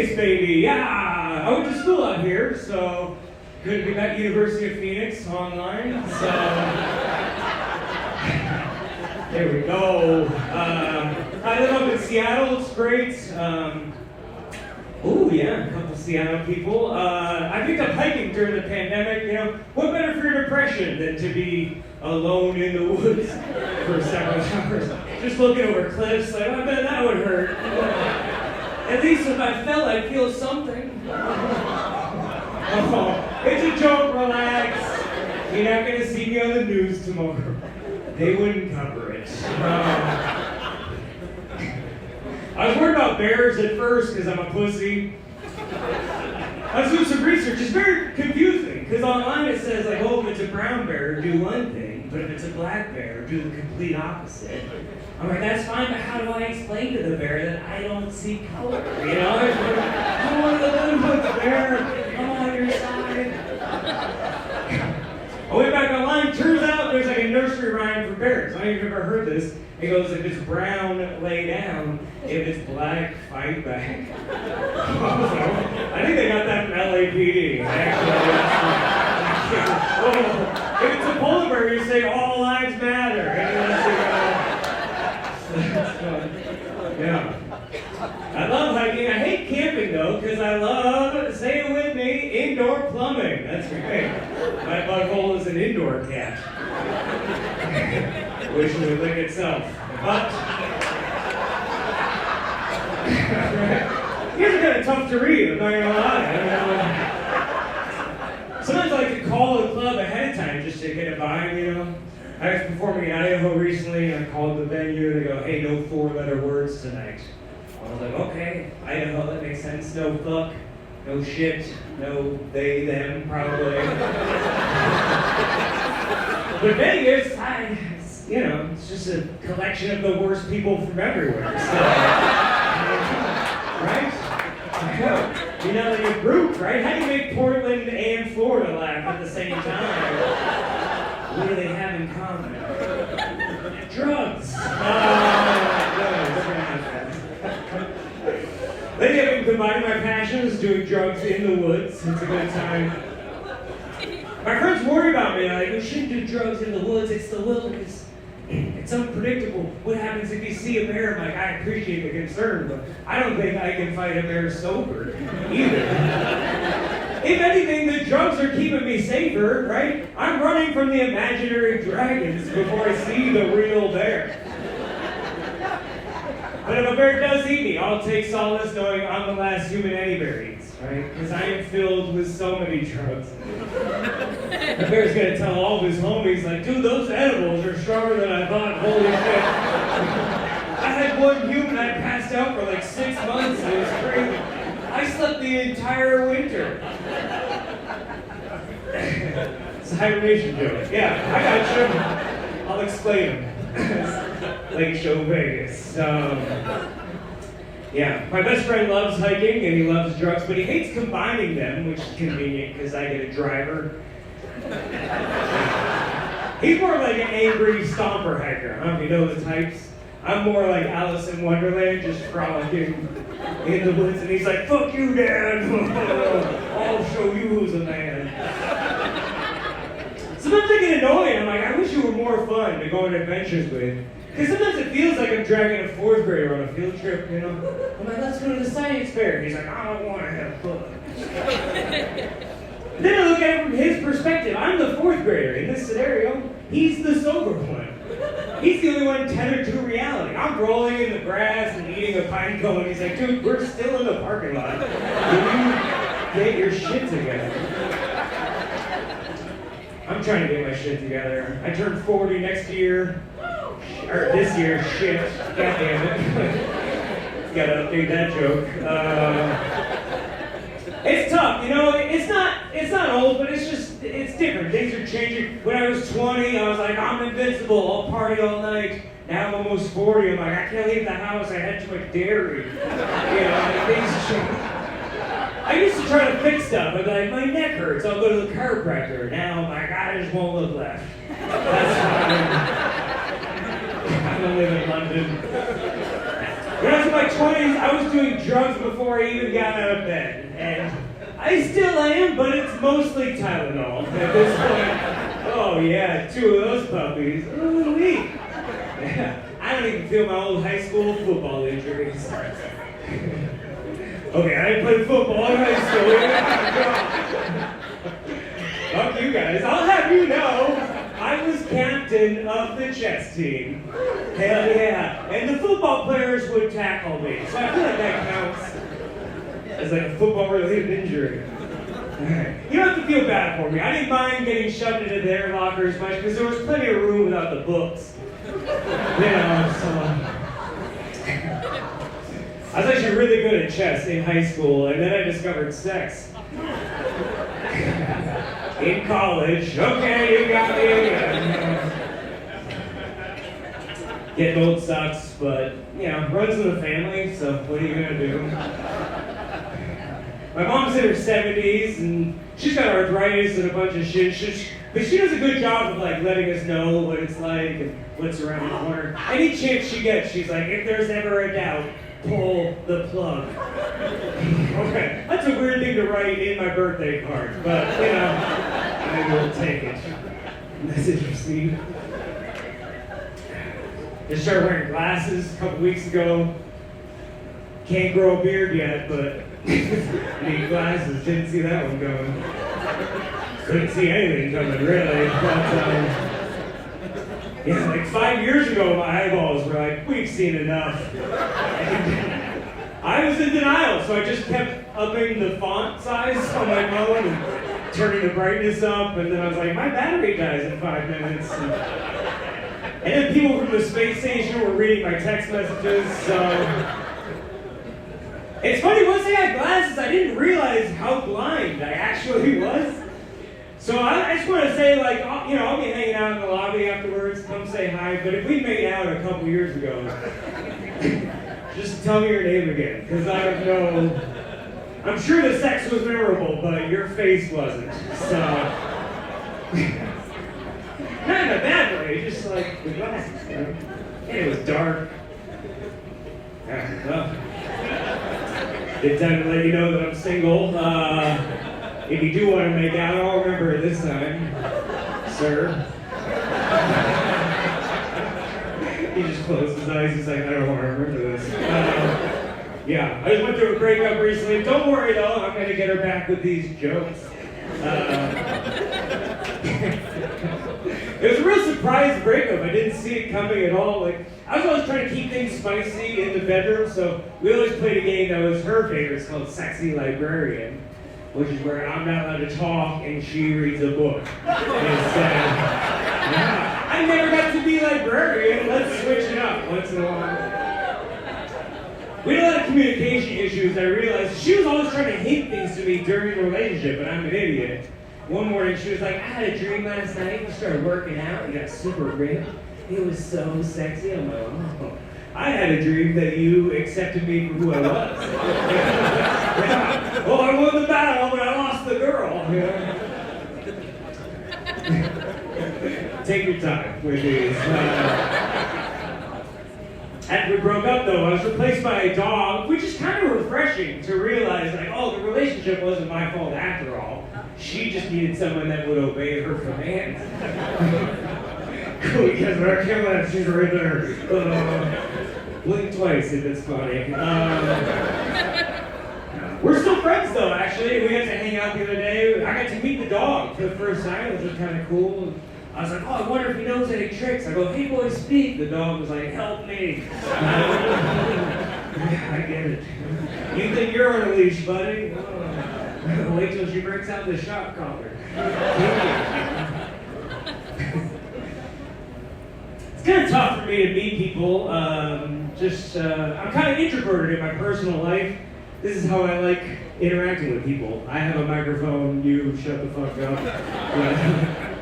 Vegas, baby, yeah! I went to school out here, so couldn't be at University of Phoenix online, so there we go. I live up in Seattle, it's great. Oh yeah, a couple Seattle people. I picked up hiking during the pandemic, you know. What better for your depression than to be alone in the woods for several hours? Just looking over cliffs, like, I bet that would hurt. At least if I fell, I'd feel something. Oh, it's a joke, relax. You're not gonna see me on the news tomorrow. They wouldn't cover it. I was worried about bears at first because I'm a pussy. I was doing some research. It's very confusing because online it says like, oh, if it's a brown bear, do one thing, but if it's a black bear, do the complete opposite. I'm like, that's fine, but how do I explain to the bear that I don't see color? You know, I'm one of the little bear. I'm on your side. I went back online. Turns out there's like a nursery rhyme for bears. I don't know if you've ever heard this. It goes, if it's brown, lay down. If it's black, fight back. I think they got that from LAPD, actually. If it's a polar bear, you say, all lives matter. Yeah. I love hiking. I hate camping, though, because I love, say it with me, indoor plumbing. That's great. My butthole is an indoor cat. Wish it would lick itself. But these are kind of tough to read, I'm not gonna lie. Sometimes I like to call the club ahead of time just to get a vibe, you know. I was performing in Idaho recently and I called the venue, they go, hey, no 4-letter words tonight. I was like, okay, Idaho, that makes sense. No fuck, no shit, no they, them, probably. But Vegas, you know, it's just a collection of the worst people from everywhere. So, right? You know, like a group, right? How do you make Portland and Florida laugh at the same time? What do they have in common? Drugs. Lately I've been combining my passions, doing drugs in the woods. It's a good time. My friends worry about me, like, we shouldn't do drugs in the woods, it's the wilderness. It's unpredictable. What happens if you see a bear? I'm like, I appreciate the concern, but I don't think I can fight a bear sober, either. If anything, the drugs are keeping me safer, right? I'm running from the imaginary dragons before I see the real bear. But if a bear does eat me, I'll take solace knowing I'm the last human any bear eats, right? Because I am filled with so many drugs. The bear's gonna tell all of his homies, like, dude, those edibles are stronger than I thought, holy shit. I had one human, I passed out for like 6 months, and it was crazy. I slept the entire winter. It's a hibernation joke. Yeah, I got you. I'll explain them. Lake Show Vegas. Yeah, my best friend loves hiking and he loves drugs, but he hates combining them, which is convenient because I get a driver. He's more like an angry stomper hiker. I don't know if you know the types. I'm more like Alice in Wonderland, just frolicking in the woods, and he's like, fuck you, Dad! I'll show you who's a man. Sometimes I get annoyed. I'm like, I wish you were more fun to go on adventures with. Because sometimes it feels like I'm dragging a 4th grader on a field trip, you know? I'm like, let's go to the science fair. He's like, I don't want to have fun. Then I look at it from his perspective. I'm the 4th grader. In this scenario, he's the sober one. He's the only one tethered to reality. I'm rolling in the grass and eating a pine cone. He's like, dude, we're still in the parking lot. Will you get your shit together? I'm trying to get my shit together. I turned 40 next year. Or this year, shit. God damn it. Gotta update that joke. It's tough, you know, it's not old, but it's different. Things are changing. When I was 20, I was like, I'm invincible, I'll party all night. Now I'm almost 40, I'm like, I can't leave the house, I had too much dairy. You know, things change. I used to try to fix stuff. I'd be like, my neck hurts, I'll go to the chiropractor. Now I'm like, I just won't look left. That's fine. I don't live in London. When I was in my 20s, I was doing drugs before I even got out of bed. And I still am, but it's mostly Tylenol at this point. Oh yeah, 2 of those puppies. Ooh wee. I don't even feel my old high school football injuries. Okay, I didn't play football in high school. Fuck you guys. I'll have you know, I was captain of the chess team. Hell yeah. And the football players would tackle me. So I feel like that counts as like a football-related injury. Alright. You don't have to feel bad for me. I didn't mind getting shoved into their lockers much because there was plenty of room without the books. You know, so... I was actually really good at chess in high school, and then I discovered sex. In college. Okay, you got me. Getting old sucks, but, you know, runs in the family, so what are you gonna do? My mom's in her 70s, and she's got arthritis and a bunch of shit. But she does a good job of, like, letting us know what it's like and what's around the corner. Any chance she gets, she's like, if there's ever a doubt, pull the plug. Okay, that's a weird thing to write in my birthday card, but, you know, I will take it. Message received. Just started wearing glasses a couple weeks ago. Can't grow a beard yet, but need glasses. Didn't see that one coming. Couldn't see anything coming, really. But, yeah, like 5 years ago, my eyeballs were like, we've seen enough. And I was in denial, so I just kept upping the font size on my phone and turning the brightness up, and then I was like, my battery dies in 5 minutes. And then people from the space station were reading my text messages, so... It's funny, once I had glasses, I didn't realize how blind I actually was. So I just want to say, like, you know, I'll be hanging out in the lobby afterwards, come say hi, but if we made out a couple years ago, just tell me your name again, because I don't know. I'm sure the sex was memorable, but your face wasn't, so. Not in a bad way, just like the glasses, you know? And it was dark. Well, good time to let you know that I'm single. If you do want to make out, I'll remember it this time, sir. He just closed his eyes. He's like, I don't want to remember this. Yeah, I just went through a breakup recently. Don't worry though, I'm going to get her back with these jokes. It was a real surprise breakup. I didn't see it coming at all. Like, I was always trying to keep things spicy in the bedroom, so we always played a game that was her favorite. It's called Sexy Librarian, which is where I'm not allowed to talk and she reads a book. Yeah, I never got to be librarian. Let's switch it up once in a while. We had a lot of communication issues. I realized she was always trying to hint things to me during the relationship, and I'm an idiot. One morning she was like, I had a dream last night. You started working out. You got super ripped. It was so sexy. I'm like, oh. I had a dream that you accepted me for who I was. Yeah. Well, I won the battle, but I lost the girl. Yeah. Take your time with these. After we broke up, though, I was replaced by a dog, which is kind of refreshing to realize, like, oh, the relationship wasn't my fault after all. She just needed someone that would obey her commands. Cool, you guys better kill that. She's right there. Blink twice if it's funny. We're still friends, though, actually. We got to hang out the other day. I got to meet the dog for the first time, which was kind of cool. I was like, oh, I wonder if he knows any tricks. I go, hey, boy, speak. The dog was like, help me. I get it. You think you're on a leash, buddy? Oh, wait till she breaks out the shock collar. It's kind of tough for me to meet people. I'm kind of introverted in my personal life. This is how I like interacting with people. I have a microphone, you shut the fuck up.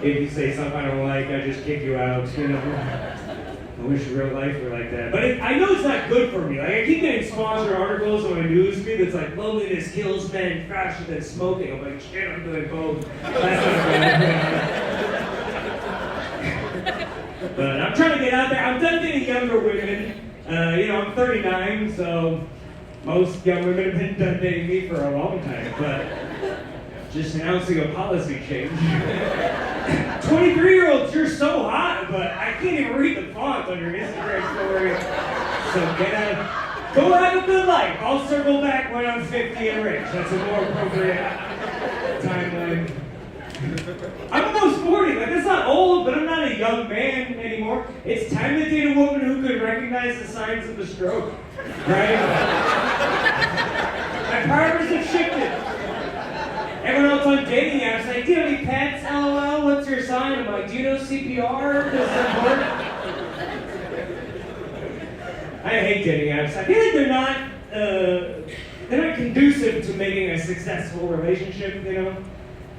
If you say something I don't like, I just kick you out, you know. I wish real life were like that. But I know it's not good for me. Like, I keep getting sponsored articles on my newsfeed that's like, loneliness kills men faster than smoking. I'm like, shit, I'm doing both. That's not good. But I'm trying to get out there. I'm done dating younger women. I'm 39, so most young women have been done dating me for a long time, but just announcing a policy change. 23-year-olds, you're so hot, but I can't even read the font on your Instagram story. So go have a good life. I'll circle back when I'm 50 and rich. That's a more appropriate timeline. I'm almost 40. Like, that's not old, but I'm not a young man anymore. It's time to date a woman who could recognize the signs of the stroke, right? My priorities have shifted. Everyone else on dating apps like, do you have any pets? LOL, what's your sign? I'm like, do you know CPR? Does that work? I hate dating apps. I feel like they're not conducive to making a successful relationship,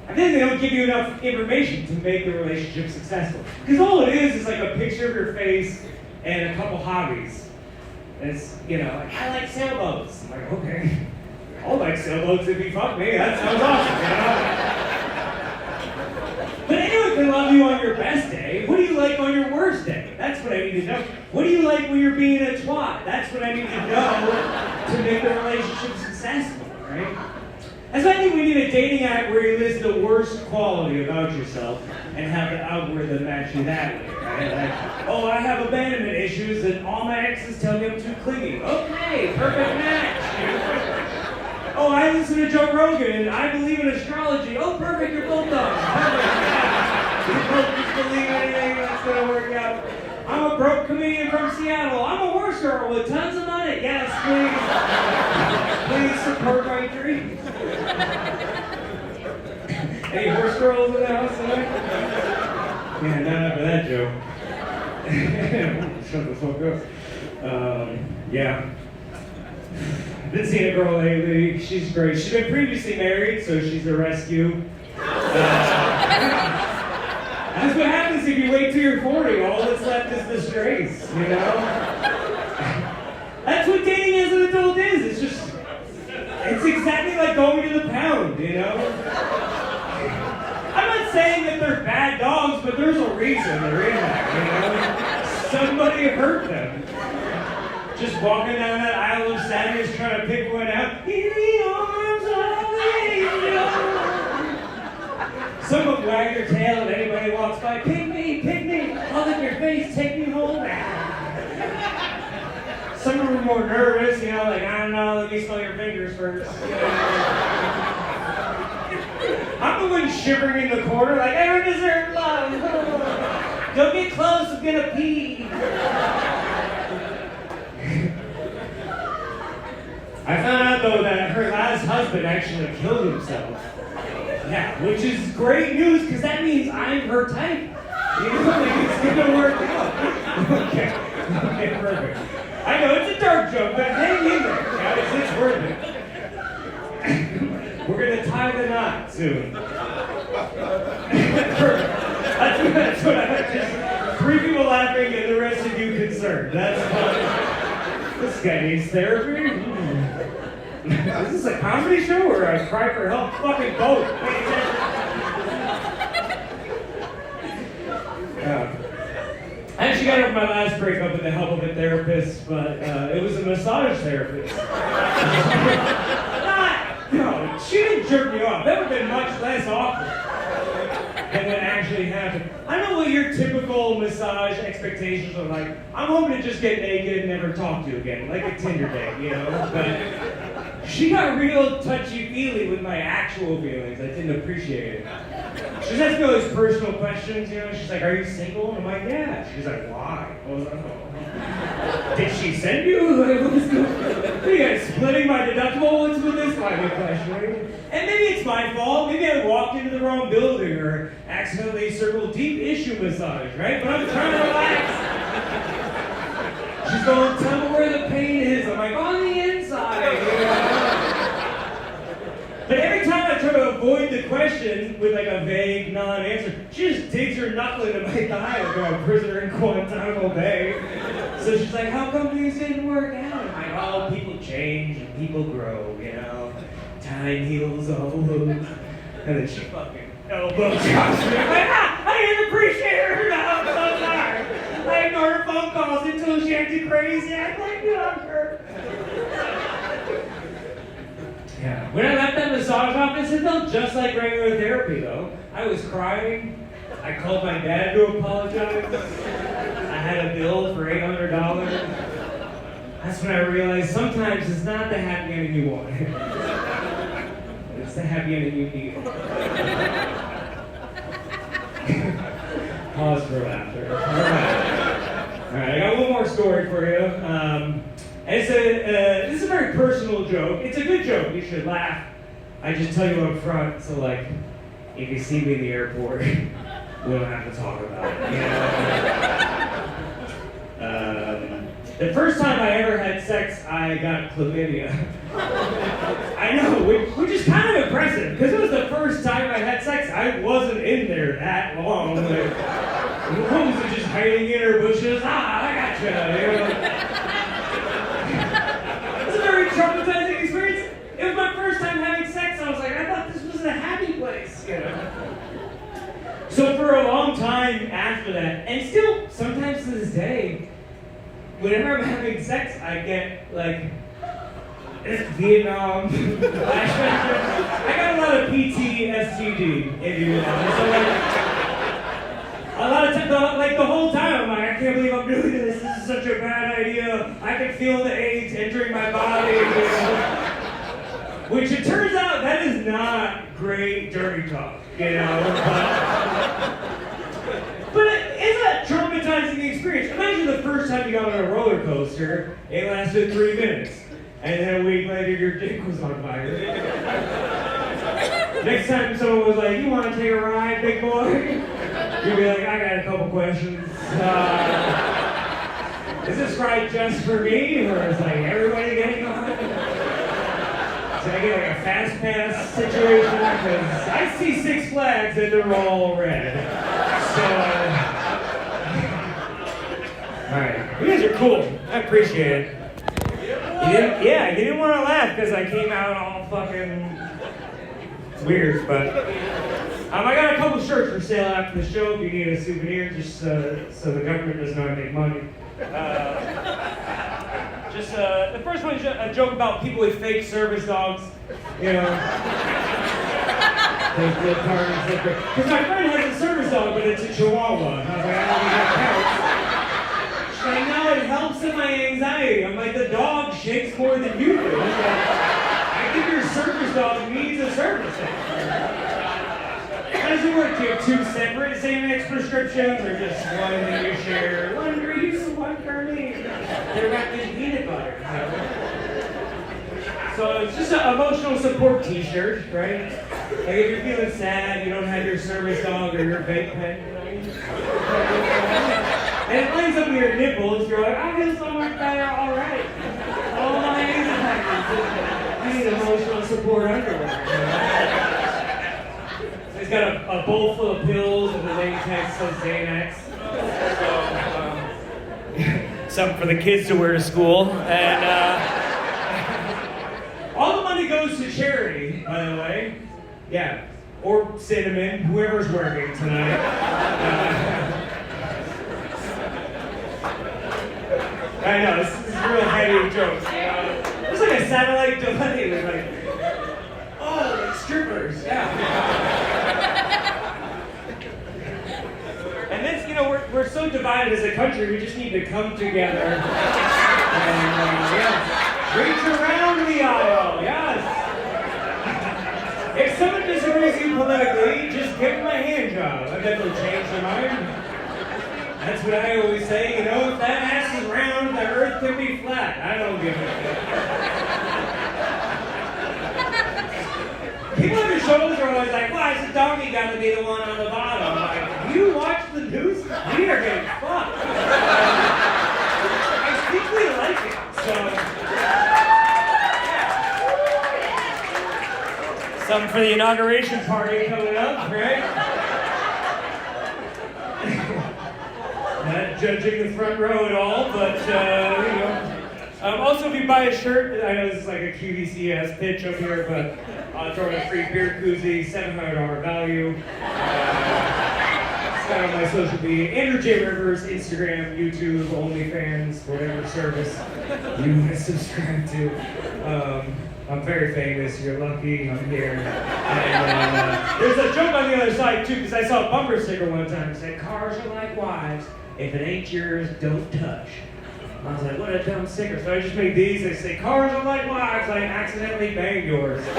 I feel like they don't give you enough information to make the relationship successful. Because all it is like a picture of your face and a couple hobbies. It's, like, I like sailboats. I'm like, okay. I'll like sailboats if you fuck me. That sounds awesome, But anyone can love you on your best day. What do you like on your worst day? That's what I need to know. What do you like when you're being a twat? That's what I need to know to make the relationship successful, right? That's why I think we need a dating app where you list the worst quality about yourself and have the algorithm match you that way, right? Like, oh, I have abandonment issues and all my exes tell me I'm too clingy. Okay, perfect match. Oh, I listen to Joe Rogan and I believe in astrology. Oh, perfect, you're both done. Perfect, yeah. You both just believe anything that's gonna work out. I'm a broke comedian from Seattle. I'm a horse girl with tons of money. Yes, please. Please support my dreams. Any horse girls in the house tonight? Man, not after that joke. Shut the fuck up. Yeah. I've been seeing a girl lately. She's great. She's been previously married, so she's a rescue. That's what happens if you wait till you're 40. All that's left is disgrace, That's what dating as an adult is. It's exactly like going to the pound, I'm not saying that they're bad dogs, but there's a reason they're in there, Somebody hurt them. Just walking down that aisle of sadness trying to pick one out. In the arms of the angel. Some of them wag their tail and anybody walks by. Pick me, I'll lick your face, take me home. Some of them are more nervous, like, I don't know, let me smell your fingers first. I'm the one shivering in the corner, like, I don't deserve love. Don't get close, I'm gonna pee. I found out, though, that her last husband actually killed himself. Yeah, which is great news, because that means I'm her type. It's gonna work out. Okay, perfect. I know, it's a dark joke, but hang in there, guys, it's worth it. We're gonna tie the knot soon. Perfect. That's what I just 3 people laughing and the rest of you concerned. That's fun. This guy needs therapy? Is this a comedy show or a cry for help? Fucking both. I actually got over my last breakup with the help of a therapist, but it was a massage therapist. No, she didn't jerk me off. That would have been much less awkward than what actually happened. I know what your typical massage expectations are like. I'm hoping to just get naked and never talk to you again, like a Tinder date, But she got real touchy-feely with my actual feelings. I didn't appreciate it. She was asking all these personal questions, She's like, are you single? And I'm like, yeah. She's like, why? I was like, oh. Did she send you? What are you guys splitting my deductible? What's with this line of questioning? And maybe it's my fault. Maybe I walked into the wrong building or accidentally circled deep issue massage, right? But I'm trying to relax. She's going, tell me where the pain is. I'm like, on the inside. But every time I try to avoid the question with like a vague non-answer, she just digs her knuckle into my thigh like I'm a prisoner in Guantanamo Bay. So she's like, how come things didn't work out? I'm like, oh, people change and people grow, Time heals all wounds. And then she fucking elbow chops me. I'm like, I didn't appreciate her. No, I'm so sorry. I ignored her phone calls until she acted crazy. I'd like to hug her. Yeah. When I left that massage office, it felt just like regular therapy, though. I was crying. I called my dad to apologize. I had a bill for $800. That's when I realized sometimes it's not the happy ending you want. It's the happy ending you need. Pause for laughter. All right, I got one more story for you. This is a very personal joke. It's a good joke. You should laugh. I just tell you up front, so like, if you see me in the airport, we don't have to talk about it. You know? The first time I ever had sex, I got chlamydia. I know, which is kind of impressive, because it was the first time I had sex. I wasn't in there that long. Like, the woman was just hiding in her bushes. I gotcha. You know? It was a very traumatizing experience. It was my first time having sex. I was like, I thought this was a happy place. You know? So for a long time after that, and still sometimes to this day, whenever I'm having sex, I get like Vietnam flashbacks. I got a lot of PTSD, if you will. So like, a lot of times, like the whole time, I'm like, I can't believe I'm doing this. This is such a bad idea. I can feel the AIDS entering my body. You know? Which it turns out that is not great dirty talk, you know. But it's a traumatizing experience. Imagine the first time you got on a roller coaster, it lasted 3 minutes. And then a week later, your dick was on fire. Next time someone was like, you want to take a ride, big boy? You'd be like, I got a couple questions. Is this ride just for me, or is like everybody getting on? Should I get like a fast pass situation? Because I see Six Flags and they're all red. So, all right, you guys are cool. I appreciate it. You didn't want to laugh because I came out all fucking weird, but I got a couple shirts for sale after the show if you need a souvenir, just so the government doesn't know I make money. The first one is a joke about people with fake service dogs, you know. Because my friend has a service dog, but it's a Chihuahua. And I was like, I don't think that counts. She's like, no, it helps in my anxiety. I'm like, the dog shakes more than you do. Like, I think your service dog needs a service dog. How does it work? Do you have 2 separate Xanax prescriptions, or just one that you share? One for you, one for me. They're wrapped in peanut butter. So it's just an emotional support t-shirt, right? Like if you're feeling sad, you don't have your service dog or your vape pen, you know? And it lines up with your nipples, you're like, I feel so much better, all right. All my anxieties. I need emotional support underwear. You know? He's got a bowl full of pills and the name tag says Xanax. So, something for the kids to wear to school. And all the money goes to charity, by the way. Yeah. Or cinnamon, whoever's working tonight. I know, this is real heavy jokes. There's like a satellite delay with like, oh, like strippers, yeah. And this, you know, we're so divided as a country, we just need to come together and, reach around the aisle, yes. If someone disagrees with you politically, just give them a hand job. I bet they'll change their mind. That's what I always say, you know, if that ass is round, the earth can be flat. I don't give a shit. People at the shows are always like, why is the donkey got to be the one on the bottom? I'm like, you watch the news? We are getting fucked. I think we like it, so. Something for the inauguration party coming up, right? Not judging the front row at all, but, you know. Also, if you buy a shirt, I know this is like a QVC-ass pitch up here, but I'll throw in a free beer koozie, $700 value. Found on my social media. Andrew J. Rivers, Instagram, YouTube, OnlyFans, whatever service you want to subscribe to. I'm very famous. You're lucky I'm here. And there's a joke on the other side too, because I saw a bumper sticker one time that said, "Cars are like wives. If it ain't yours, don't touch." I was like, what a dumb sticker. So I just made these. They say, "Cars are like wives. I accidentally banged yours." It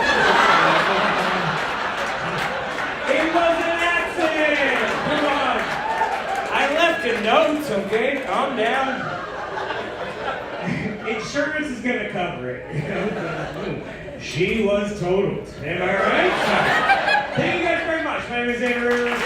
was an accident. Come on. I left a note, okay? Calm down. Insurance is gonna cover it. She was totaled. Am I right? Thank you guys very much. My name is Andrew Rivers.